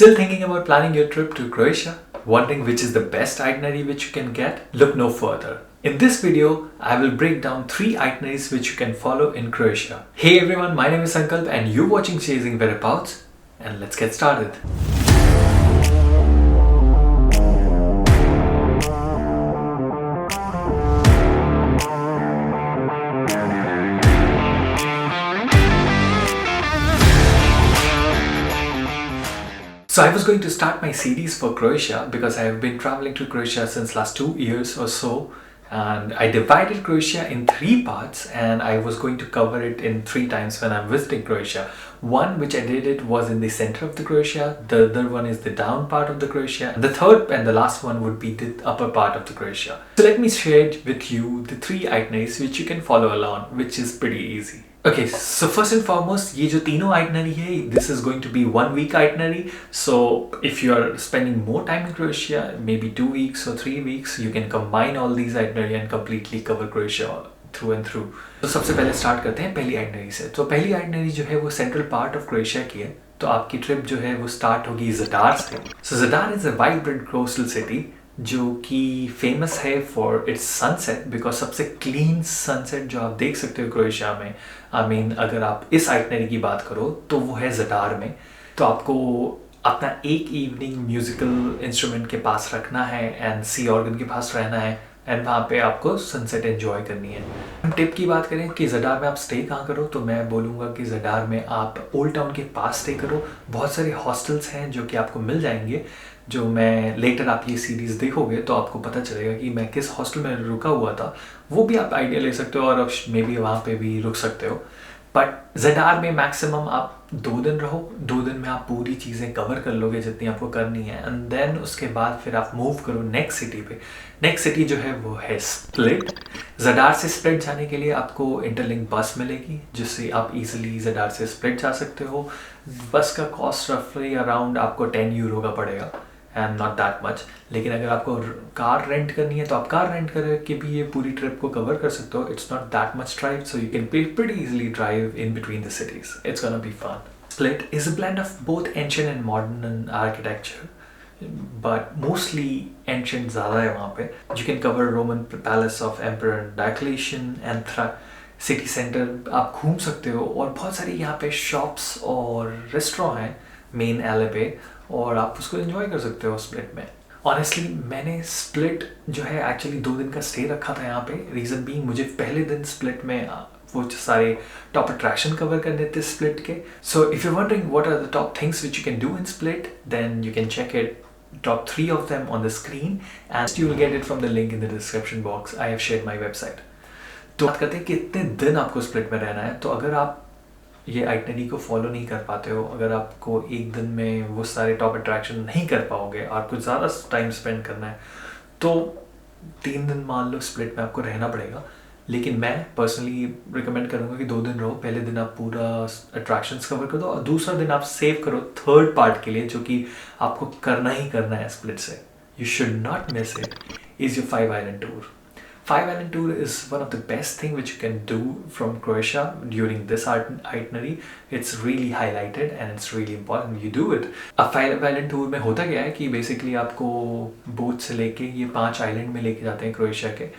Still thinking about planning your trip to Croatia? Wondering which is the best itinerary which you can get? Look no further. In this video, I will break down 3 itineraries which you can follow in Croatia. Hey everyone, my name is Sankalp and you're watching Chasing Whereabouts, and let's get started. So I was going to start my series for Croatia because I have been traveling to Croatia since last 2 years or so, and I divided Croatia in 3 parts and I was going to cover it in 3 times when I'm visiting Croatia. One which I did it was in the center of the Croatia, the other one is the down part of the Croatia, and the third and the last one would be the upper part of the Croatia. So let me share with you the 3 itineraries which you can follow along, which is pretty easy. Okay, so first and foremost, ये जो तीनों itinerary है, this is going to be 1 week itinerary. So if you are spending more time in Croatia, maybe 2 weeks or 3 weeks, you can combine all these itinerary and completely cover Croatia through and through. तो सबसे पहले start करते हैं पहली itinerary से. तो पहली itinerary जो है वो सेंट्रल पार्ट ऑफ क्रोएशिया की है. तो आपकी ट्रिप जो है वो स्टार्ट होगी ज़डार से. So ज़डार is a vibrant coastal city जो कि फेमस है फॉर इट्स सनसेट, बिकॉज सबसे क्लीन सनसेट जो आप देख सकते हो क्रोएशिया में, आई मीन अगर आप इस आइटनरी की बात करो तो वो है ज़डार में. तो आपको अपना एक इवनिंग म्यूजिकल इंस्ट्रूमेंट के पास रखना है एंड सी ऑर्गन के पास रहना है एंड वहाँ पे आपको सनसेट एंजॉय करनी है. हम टिप की बात करें कि ज़डार में आप स्टे कहाँ करो, तो मैं बोलूँगा कि ज़डार में आप ओल्ड टाउन के पास स्टे करो. बहुत सारे हॉस्टल्स हैं जो कि आपको मिल जाएंगे, जो मैं लेटर आप ये सीरीज़ देखोगे तो आपको पता चलेगा कि मैं किस हॉस्टल में रुका हुआ था. वो भी आप आइडिया ले सकते हो और मे बी वहाँ पे भी रुक सकते हो. बट ज़डार में मैक्सिमम आप 2 दिन रहो. 2 दिन में आप पूरी चीज़ें कवर कर लोगे जितनी आपको करनी है, एंड देन उसके बाद फिर आप मूव करो नेक्स्ट सिटी पे. नेक्स्ट सिटी जो है वो है स्प्लिट. ज़डार से स्प्लिट जाने के लिए आपको इंटरलिंक बस मिलेगी जिससे आप इजीली ज़डार से स्प्लिट जा सकते हो. बस का कॉस्ट रफली अराउंड आपको 10 यूरो का पड़ेगा एंड नॉट दैट मच. लेकिन अगर आपको कार रेंट करनी है तो आप कार रेंट करके भी ये पूरी ट्रिप को कवर कर सकते हो. It's not that much drive, so you can pretty easily drive in between the cities. It's gonna be fun. Split is a blend of both ancient and modern architecture, but mostly ancient ज़्यादा है वहाँ पे. You can cover Roman palace of Emperor Diocletian and city centre आप घूम सकते हो, और बहुत सारी यहाँ पे शॉप्स और रेस्टोरेंट हैं मेन एले पे, और आप उसको एंजॉय कर सकते हो स्प्लिट में. ऑनेस्टली मैंने स्प्लिट जो है एक्चुअली 2 दिन का स्टे रखा था यहाँ पे. रीज़न बीइंग मुझे पहले दिन स्प्लिट में वो सारे टॉप अट्रैक्शन कवर करने थे स्प्लिट के. So if you wondering what are the top things which you can do in Split, then you can check it top 3 of them on the screen and you will get it from the link in the description box. I have shared my website. तो बात करते हैं कि इतने दिन आपको split में रहना है. तो अगर आप ये आइटनरी को फॉलो नहीं कर पाते हो, अगर आपको एक दिन में वो सारे टॉप अट्रैक्शन नहीं कर पाओगे, आपको ज़्यादा टाइम स्पेंड करना है, तो 3 दिन मान लो स्प्लिट में आपको रहना पड़ेगा. लेकिन मैं पर्सनली रिकमेंड करूँगा कि 2 दिन रहो. पहले दिन आप पूरा अट्रैक्शंस कवर कर दो और दूसरा दिन आप सेव करो थर्ड पार्ट के लिए, जो कि आपको करना ही करना है स्प्लिट से. You should not miss it. Is your 5 island tour. 5 island tour is one of the best thing which you can do from Croatia during this itinerary. It's really highlighted and it's really important you do it. अब 5 island tour में होता क्या है कि basically आपको boat से लेके ये 5 island में लेके जाते हैं क्रोएशिया के,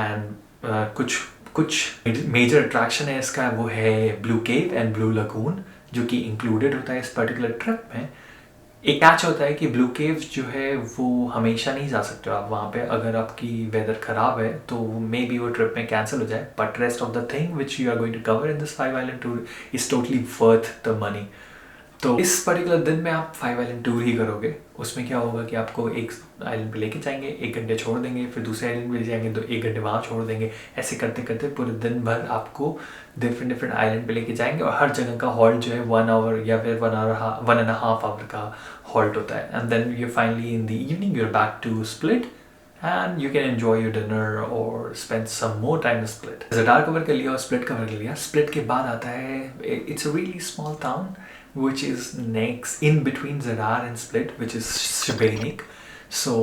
and कुछ मेजर अट्रैक्शन है इसका. वो है blue cave and blue lagoon जो कि इंक्लूडेड होता है इस पर्टिकुलर ट्रिप में. एक कैच होता है कि ब्लू केव्स जो है वो हमेशा नहीं जा सकते हो आप वहाँ पे. अगर आपकी वेदर ख़राब है तो मे बी वो ट्रिप में कैंसिल हो जाए, but rest of the thing which you are going to cover in this 5 island tour is totally worth the money. तो इस पर्टिकुलर दिन में आप 5 आइलैंड टूर ही करोगे. उसमें क्या होगा कि आपको एक आइलैंड पे लेके जाएंगे, 1 घंटे छोड़ देंगे, फिर दूसरे आइलैंड पे ले जाएंगे तो 1 घंटे वहाँ छोड़ देंगे. ऐसे करते करते पूरे दिन भर आपको डिफरेंट आइलैंड पे लेके जाएंगे, और हर जगह का हॉल्ट जो है 1 आवर या फिर 1.5 आवर का हॉल्ट होता है. And then you finally in the evening you are back to Split and you can enjoy your dinner or spend some more time in Split. Zadar cover कर लिया और स्प्लिट कवर कर लिया. Split के बाद आता है, it's a really small town which is next in between Zadar and Split, which is Šibenik. So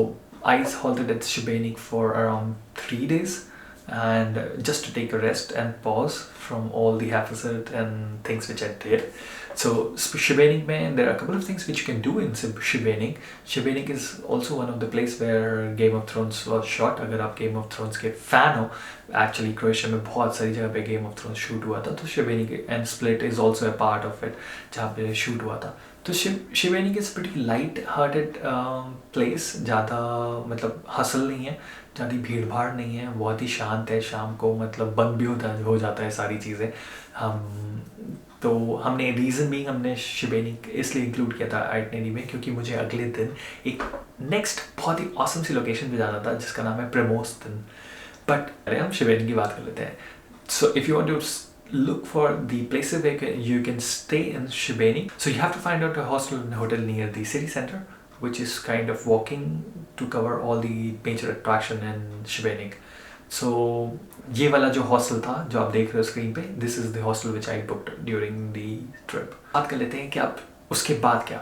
I halted at Šibenik for around 3 days and just to take a rest and pause from all the haphazard and things which I did. So Scheveningen, man, there are a couple of things which you can do in Scheveningen. Scheveningen is also one of the place where Game of Thrones was shot. अगर आप Game of Thrones के fan हो, actually Croatia में बहुत सारी जगह पे Game of Thrones shoot हुआ था, तो Scheveningen and Split is also a part of it जहाँ पे shoot हुआ था. तो Scheveningen is pretty light-hearted place. ज़्यादा मतलब hustle नहीं है, ज़्यादा भीड़ भाड़ नहीं है, बहुत ही शांत है. शाम को मतलब बंद भी हो जाता है सारी चीज़ें. हम तो हमने रीज़न भी हमने Scheveningen इसलिए इंक्लूड किया था आइटनरी में क्योंकि मुझे अगले दिन एक नेक्स्ट बहुत ही ऑसम सी लोकेशन पे जाना था जिसका नाम है Premosten. बट अरे हम Scheveningen की बात कर लेते हैं. So if you want to look for the places where you can stay in Scheveningen, so you have to find out a hostel and hotel near the city center, which is kind of walking to cover all the major attraction in Scheveningen. So ये वाला जो hostel था जो आप देख रहे हो screen पे, this is the hostel which I booked during the trip. बात कर लेते हैं कि आप उसके बाद क्या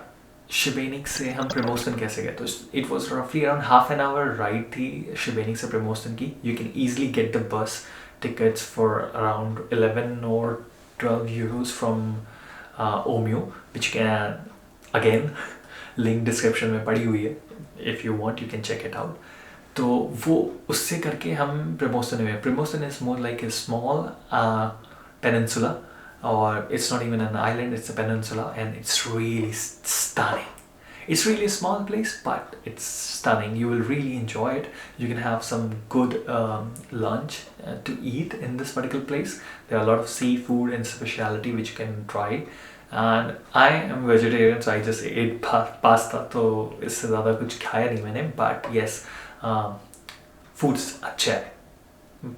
Scheveningen से हम Premosten कैसे गए. तो इट वॉज रफली around half an hour ride थी Scheveningen से Premosten की. You can easily get the bus tickets for around 11 और 12 euros from Omeo, which can again link description में पड़ी हुई है. If you want you can check it out. तो वो उससे करके हम Premosten में. Premosten is more like a small peninsula, or it's not even an island, it's a peninsula, and it's really stunning. It's really a small place, but it's stunning. You will really enjoy it. You can have some good lunch to eat in this particular place. There are a lot of seafood and specialty which you can try. And I am vegetarian, so I just ate pasta. तो इससे ज़्यादा कुछ खाया नहीं मैंने. But yes, foods अच्छा है,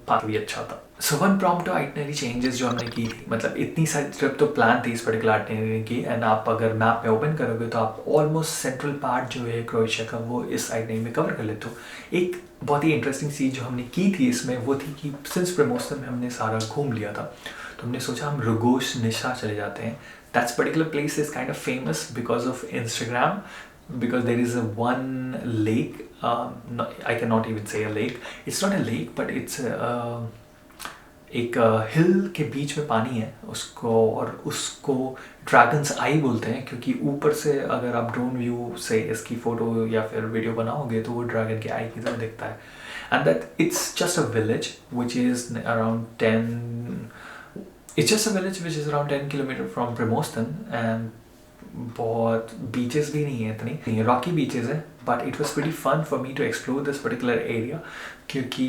park भी अच्छा था. सो वन प्रॉम्प्टो आइटनरी चेंजेस जो हमने की थी, मतलब इतनी सारी ट्रिप तो प्लान थी इस पर्टिकुलर आइटनरी की. एंड आप अगर मैप में ओपन करोगे तो आप ऑलमोस्ट सेंट्रल पार्ट जो है क्रोएशिया का वो इस आइटनरी में कवर कर लेते हो. एक बहुत ही इंटरेस्टिंग चीज़ जो हमने की थी इसमें वो थी कि सिंस Premosten में हमने सारा घूम लिया था तो हमने सोचा हम Rogozh Nisha चले जाते हैं. That particular place is kind of famous because of Instagram, because there is a one lake, I cannot even say a lake, it's not a lake but it's एक हिल के बीच में पानी है उसको, और उसको ड्रैगन्स आई बोलते हैं क्योंकि ऊपर से अगर आप ड्रोन व्यू से इसकी फ़ोटो या फिर वीडियो बनाओगे तो वो ड्रैगन के आई की तरह दिखता है. And that it's just a village which is around 10 kilometre from Premosten. And बहुत बीचेस भी नहीं है, इतनी रॉकी बीचेस है. But it was pretty fun for me to explore this particular area क्योंकि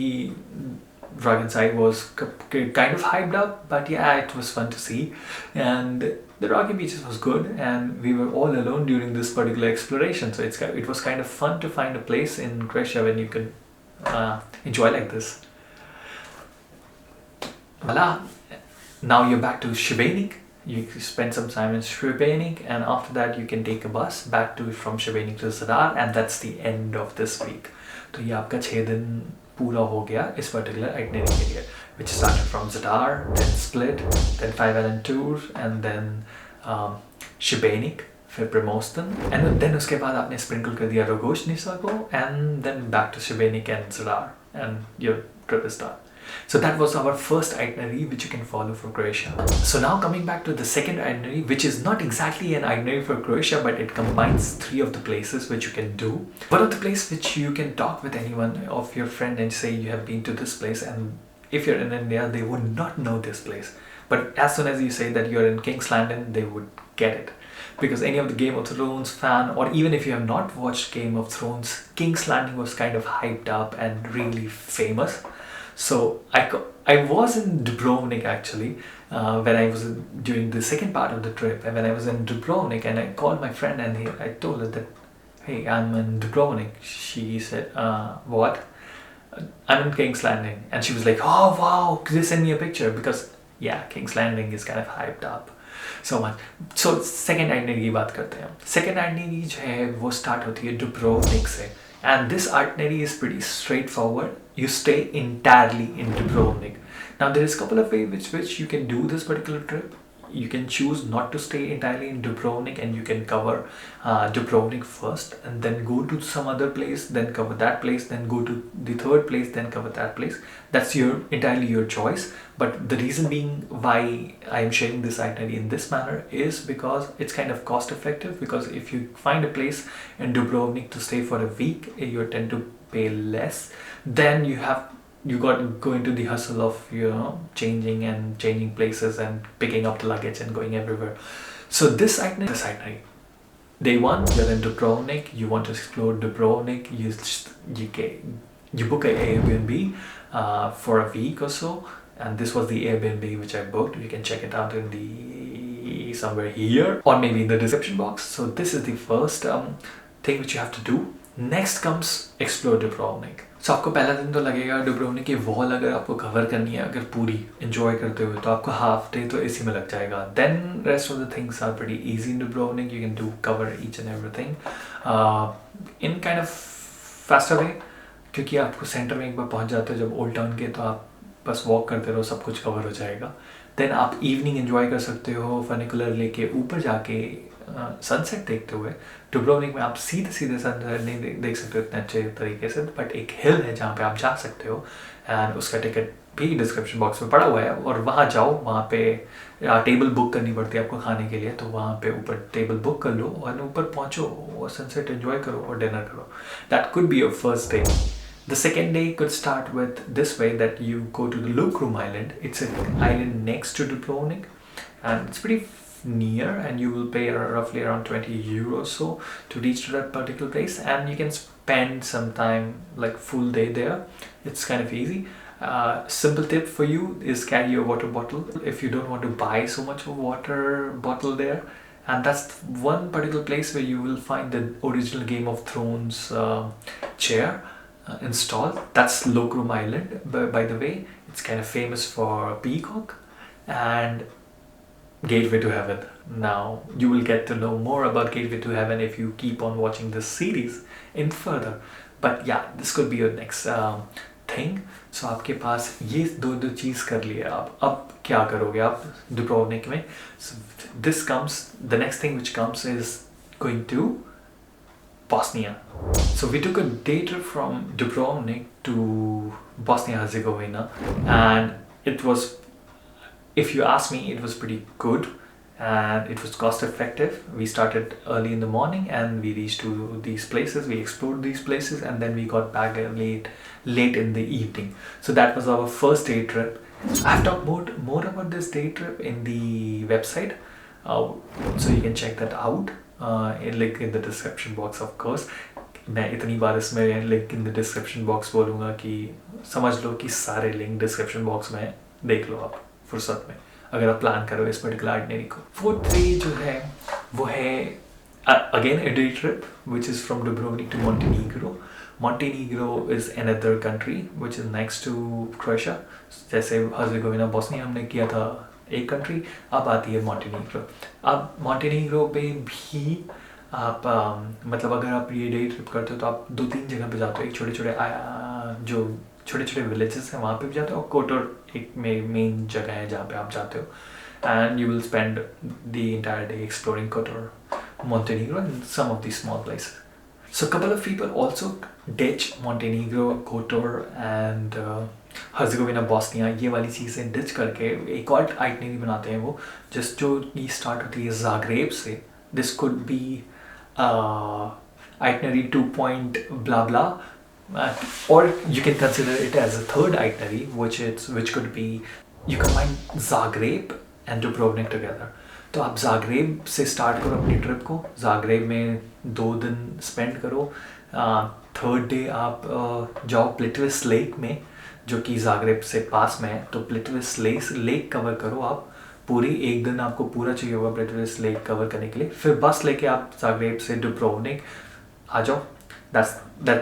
Dragon's Eye was kind of hyped up, but yeah, it was fun to see. And the rocky beaches was good, and we were all alone during this particular exploration. So it was kind of fun to find a place in Croatia when you could enjoy like this. Voila! Now you're back to Scheveningen. You spend some time in Scheveningen, and after that you can take a bus back from Scheveningen to Zadar, and that's the end of this week. तो ये आपका 6 दिन पूरा हो गया इस particular itinerary के लिए, which started from Zadar, then Split, then 5 Island Tour, and then Scheveningen, फिर Premosten, and then उसके बाद आपने स्प्रिंकल कर दिया Rogozh Nisha को, and then back to Scheveningen and Zadar, and your trip is done. So that was our first itinerary which you can follow for Croatia. So now coming back to the second itinerary, which is not exactly an itinerary for Croatia, but it combines 3 of the places which you can do. One of the places which you can talk with anyone of your friend and say you have been to this place, and if you're in India, they would not know this place. But as soon as you say that you're in King's Landing, they would get it. Because any of the Game of Thrones fan, or even if you have not watched Game of Thrones, King's Landing was kind of hyped up and really famous. So I was in Dubrovnik actually when I was during the second part of the trip, and when I was in Dubrovnik and I called my friend and I told her that, hey, I'm in Dubrovnik. She said, what? I'm in King's Landing. And she was like, oh wow, could you send me a picture? Because yeah, King's Landing is kind of hyped up so much. So second itinerary की बात करते हैं. Second itinerary जो है वो start होती है Dubrovnik से. And this itinerary is pretty straightforward. You stay entirely in Dubrovnik. Now there is a couple of ways which you can do this particular trip. you can choose not to stay entirely in Dubrovnik, and you can cover Dubrovnik first and then go to some other place, then cover that place, then go to the third place, then cover that place. That's entirely your choice. But the reason being why I am sharing this itinerary in this manner is because it's kind of cost effective, because if you find a place in Dubrovnik to stay for a week, you tend to pay less. Then you got to go into the hustle of changing places and picking up the luggage and going everywhere. So this itinerary, day one, you're in Dubrovnik, you want to explore Dubrovnik, you book an Airbnb for a week or so, and this was the Airbnb which I booked. You can check it out in the somewhere here or maybe in the description box. So this is the first thing which you have to do. Next comes explore Dubrovnik. So आपको पहला दिन तो लगेगा डुब्रोवनिक की wall अगर आपको cover करनी है, अगर पूरी एंजॉय करते हुए, तो आपको हाफ डे तो इसी में लग जाएगा. Then rest of the things are pretty easy in Dubrovnik. You can do cover each and everything in kind of faster way, क्योंकि आपको सेंटर में एक बार पहुंच जाते हो जब ओल्ड टाउन के, तो आप बस वॉक करते रहो, सब कुछ कवर हो जाएगा. देन आप इवनिंग एंजॉय कर सकते हो फनिकुलर लेके ऊपर जाके सनसेट देखते हुए. डुब्रोवनिक में आप सीधे सनसेट नहीं देख सकते हो इतने अच्छे तरीके से, बट एक हिल है जहाँ पे आप जा सकते हो, एंड उसका टिकट भी डिस्क्रिप्शन बॉक्स में पड़ा हुआ है. और वहाँ जाओ, वहाँ पे टेबल बुक करनी पड़ती है आपको खाने के लिए, तो वहाँ पे ऊपर टेबल बुक कर लो और ऊपर पहुँचो और सनसेट एंजॉय करो और डिनर करो. That could be your first day. The second day could start with this way, that you go to the Lokrum Island. It's an island next to Dubrovnik, and it's pretty near, and you will pay roughly around 20 euros or so to reach to that particular place, and you can spend some time, like full day there. It's kind of easy. Simple tip for you is carry your water bottle if you don't want to buy so much of water bottle there. And that's one particular place where you will find the original Game of Thrones chair installed. That's Lokrum Island, by the way. It's kind of famous for peacock and Gateway to Heaven. Now you will get to know more about Gateway to Heaven if you keep on watching this series in further. But yeah, this could be your next thing. So आपके पास ये दो चीज़ कर लिए आप. अब क्या करोगे आप डुब्रोवनिक में? So the next thing which comes is going to Bosnia. So we took a day trip from Dubrovnik to Bosnia-Herzegovina, and it was, if you ask me, it was pretty good and it was cost effective. We started early in the morning and we reached to these places, we explored these places, and then we got back late in the evening. So that was our first day trip. I've talked more about this day trip in the website, so you can check that out. Link in the description box, of course. मैं इतनी बार इसमें link in the description box बोलूँगा कि समझ लो कि सारे link description box में देख लो आप फुर्सत में, अगर आप प्लान करो इस पर्टिकुलर आइटनरी को. फोर्थ डे जो है वो है again a day trip which is from Dubrovnik to Montenegro. Montenegro is another country which is next to Croatia. जैसे हर्जेगोविना बोस्निया हमने किया था एक कंट्री, अब आती है मॉन्टेनीग्रो. अब मॉन्टेनीग्रो पे भी आप मतलब अगर आप ये डे ट्रिप करते हो तो आप 2-3 जगह पे जाते हो. एक छोटे छोटे विलेजेस हैं वहाँ पे भी जाते हो, और कोटर एक मेन जगह है जहाँ पे आप जाते हो, and you will spend the entire day exploring Kotor, Montenegro, and some of these small places. So a couple of people also ditch Montenegro, Kotor and Herzegovina Bosnia, ये वाली चीज़ें डिच करके एक और आइटनरी बनाते हैं वो, जस्ट जो ये स्टार्ट होती है ज़ाग्रेब से. This could be itinerary 2 point blah blah, or you can consider it as a third itinerary, which could be you combine Zagreb and Dubrovnik together. तो आप ज़ाग्रेब से स्टार्ट करो अपनी ट्रिप को, ज़ाग्रेब में 2 दिन स्पेंड करो. थर्ड डे आप जाओ प्लिटविस लेक में, जो कि ज़ाग्रेब से पास में है. तो प्लिटविस लेक कवर करो आप पूरी. एक दिन आपको पूरा चाहिए होगा प्लिटविस लेक कवर करने के लिए. फिर बस लेके आप ज़ाग्रेब से डुब्रोवनिक आ जाओ. That's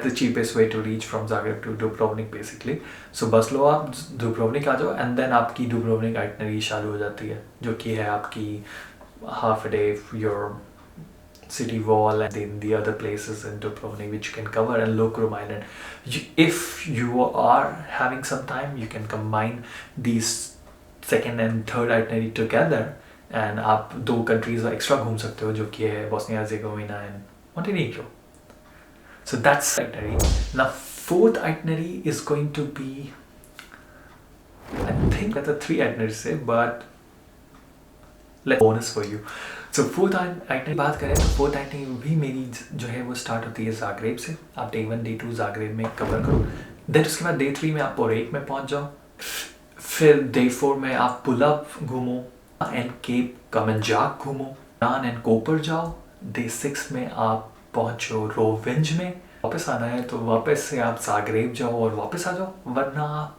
the cheapest way to reach from Zagreb to Dubrovnik basically. So बस लो आप डुब्रोवनिक आ जाओ, एंड देन आपकी डुब्रोवनिक आइटनरी चालू हो जाती है, जो कि है आपकी half a day your city wall, and then the other places in Dubrovnik which you can cover, and Lokrum Island. If you are having some time, you can combine these second and third itinerary together and आप 2 countries extra घूम सकते हो, जो कि है Bosnia Herzegovina and Montenegro. So that's itinerary. Now fourth itinerary is going to be, I think that's a 3 itineraries है, but let's bonus for you. So fourth itinerary बात करें तो fourth itinerary भी मेरी जो है वो स्टार्ट होती है जाग्रेब से. आप डे 1 डे 2 जाग्रेब में कवर करो, देन उसके बाद डे 3 में आप पोरेक में पहुंच जाओ, फिर डे 4 में आप पुलअप घूमो एंड केप कमेंजाक घूमो, नान एंड कोपर जाओ, डे 6 में आप पहुंचो रोविंज में. वापस आना है तो वापस से आप जाग्रेब जाओ और वापस आ जाओ, वरना आप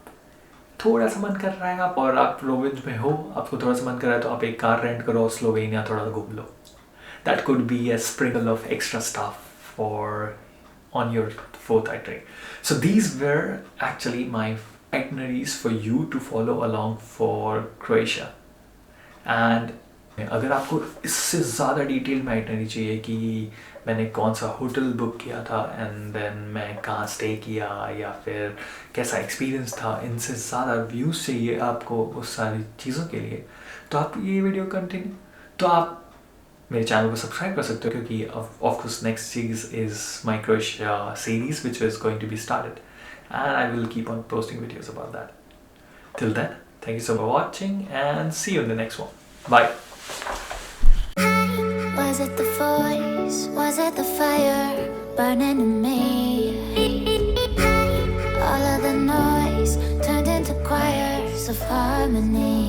थोड़ा सा मन कर रहा है आप और आप रोविंज में हो, आपको थोड़ा सा मन कर रहा है तो आप एक कार रेंट करो, स्लोवेनिया थोड़ा सा घूम लो. That could be a sprinkle of extra staff for on your fourth itinerary. So these were actually my itineraries for you to follow along for Croatia. And अगर आपको इससे ज़्यादा डिटेल में आइटनरी चाहिए कि मैंने कौन सा होटल बुक किया था एंड देन मैं कहाँ स्टे किया या फिर कैसा एक्सपीरियंस था, इनसे ज़्यादा व्यूज़ चाहिए आपको उस सारी चीज़ों के लिए, तो आप ये वीडियो कंटिन्यू तो आप मेरे चैनल को सब्सक्राइब कर सकते हो, क्योंकि ऑफ कोर्स नेक्स्ट चीज़ is my Croatia series which is going to be started and I will keep on posting videos about that. Till then, thank you so much for watching and see you in the next one. Bye. Was it the voice? Was it the fire burning in me? All of the noise turned into choirs of harmony.